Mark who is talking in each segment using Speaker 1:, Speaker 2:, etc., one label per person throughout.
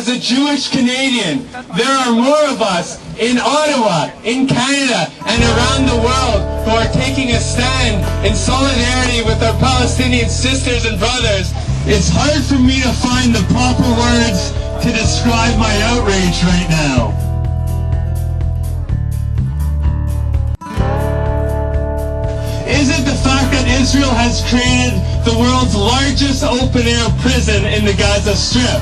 Speaker 1: as a Jewish Canadian, there are more of us in Ottawa, in Canada, and around the world who are taking a stand in solidarity with our Palestinian sisters and brothers. It's hard for me to find the proper words to describe my outrage right now. Is it the fact that Israel has created the world's largest open-air prison in the Gaza Strip?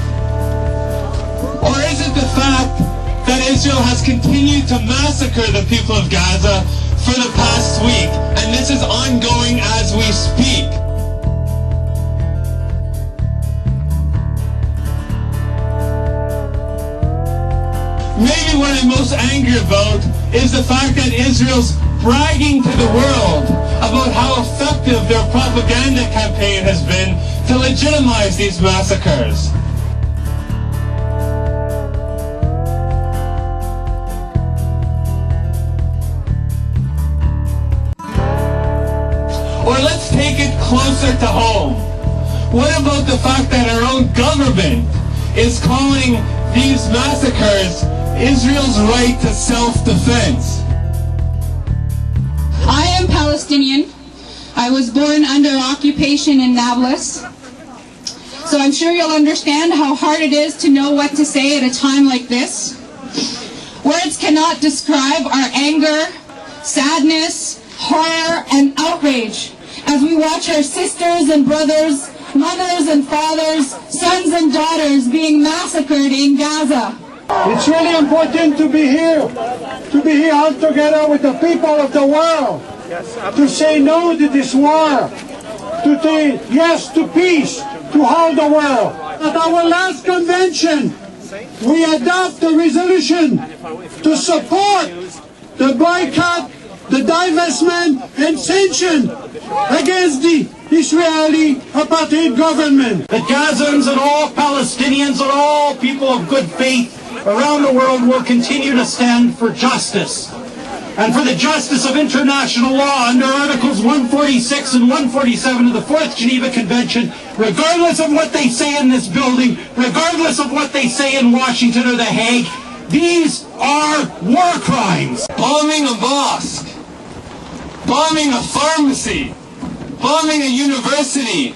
Speaker 1: Or is it the fact that Israel has continued to massacre the people of Gaza for the past week, and this is ongoing as we speak? Maybe what I'm most angry about is the fact that Israel's bragging to the world about how effective their propaganda campaign has been to legitimize these massacres. Or let's take it closer to home. What about the fact that our own government is calling these massacres Israel's right to self-defense?
Speaker 2: I am Palestinian. I was born under occupation in Nablus. So I'm sure you'll understand how hard it is to know what to say at a time like this. Words cannot describe our anger, sadness, horror, and outrage as we watch our sisters and brothers, mothers and fathers, sons and daughters being massacred in Gaza.
Speaker 3: It's really important to be here all together with the people of the world, to say no to this war, to say yes to peace, to all the world. At our last convention, we adopt a resolution to support the boycott, the divestment and sanction against the Israeli apartheid government.
Speaker 4: The Gazans and all Palestinians and all people of good faith around the world will continue to stand for justice and for the justice of international law under Articles 146 and 147 of the Fourth Geneva Convention, regardless of what they say in this building, regardless of what they say in Washington or The Hague. These are war crimes.
Speaker 1: Bombing a mosque, bombing a pharmacy, bombing a university.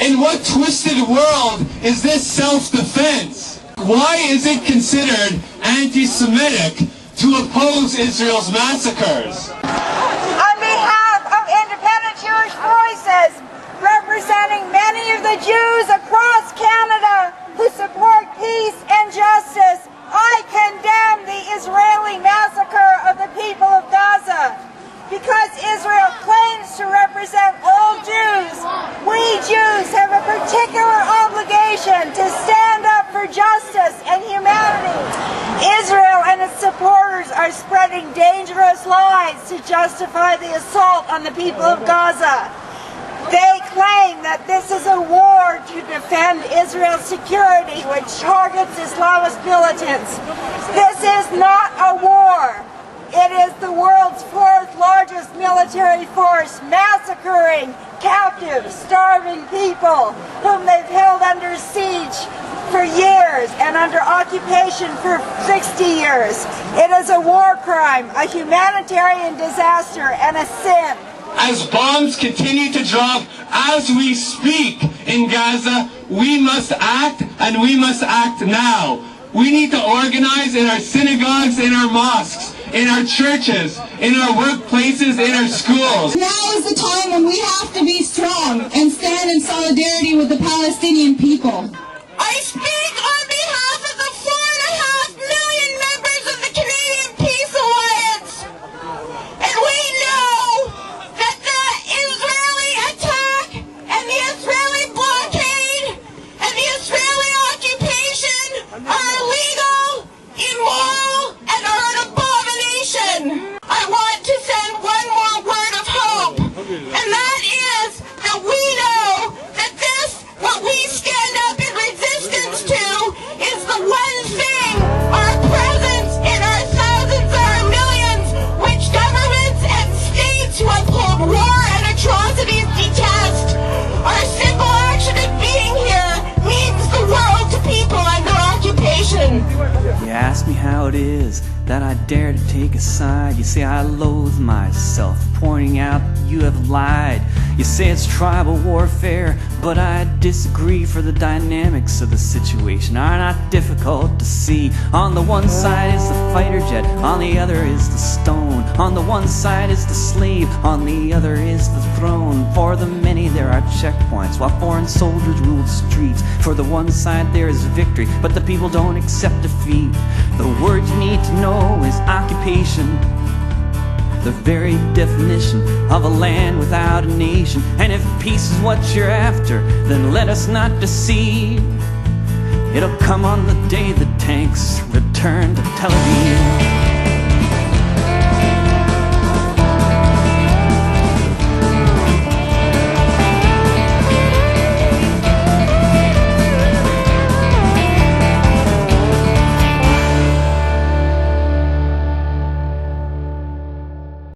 Speaker 1: In what twisted world is this self-defense? Why is it considered anti-Semitic to oppose Israel's massacres?
Speaker 5: On behalf of Independent Jewish Voices, representing many of the Jews across Canada who support peace and justice, I condemn the Israeli massacre of the people of Gaza. Because Israel claims to represent all Jews, we Jews have a particular obligation to stand up for justice and humanity. Israel and its supporters are spreading dangerous lies to justify the assault on the people of Gaza. They claim that this is a war to defend Israel's security, which targets Islamist militants. This is not a war. It is the world's fourth largest military force massacring captive, starving people whom they've held under siege for years and under occupation for 60 years. It is a war crime, a humanitarian disaster, and a sin.
Speaker 1: As bombs continue to drop as we speak in Gaza, we must act, and we must act now. We need to organize in our synagogues, in our mosques, in our churches, in our workplaces, in our schools.
Speaker 2: Now is the time when we have to be strong and stand in solidarity with the Palestinian people.
Speaker 5: I speak on behalf of the 4.5 million members of the Canadian Peace Alliance. And we know that the Israeli attack and the Israeli blockade and the Israeli occupation are illegal, immoral, and are an abomination. I want to send one more word of hope, and that is that we know that this, what we stand up in
Speaker 6: You ask me how it is that I dare to take a side. You say I loathe myself, pointing out that you have lied. You say it's tribal warfare, but I disagree, for the dynamics of the situation are not difficult to see. On the one side is the fighter jet, on the other is the stone. On the one side is the slave, on the other is the throne. For the many there are checkpoints, while foreign soldiers rule the streets. For the one side there is victory, but the people don't accept defeat. The word you need to know is occupation, the very definition of a land without a nation. And if peace is what you're after, then let us not deceive. It'll come on the day the tanks return to Tel Aviv.